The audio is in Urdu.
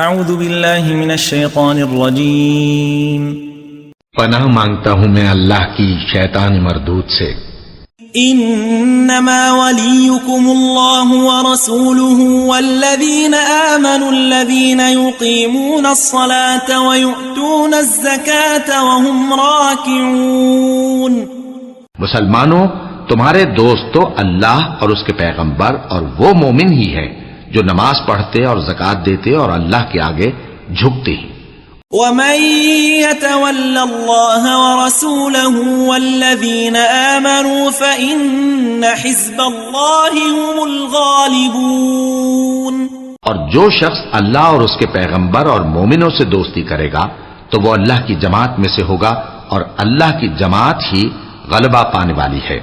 اعوذ باللہ من الشیطان الرجیم پناہ مانگتا ہوں میں اللہ کی شیطان مردود سے۔ انما ولیکم اللہ ورسولہ والذین آمنوا الذین یقیمون الصلاة ویؤتون الزکاة وهم راکعون۔ مسلمانوں، تمہارے دوست تو اللہ اور اس کے پیغمبر اور وہ مومن ہی ہے جو نماز پڑھتے اور زکوٰۃ دیتے اور اللہ کے آگے جھکتے ہیں۔ ومن يتول اللہ ورسولہ والذین آمنوا فإن حزب اللہ هم الغالبون۔ اور جو شخص اللہ اور اس کے پیغمبر اور مومنوں سے دوستی کرے گا تو وہ اللہ کی جماعت میں سے ہوگا، اور اللہ کی جماعت ہی غلبہ پانے والی ہے۔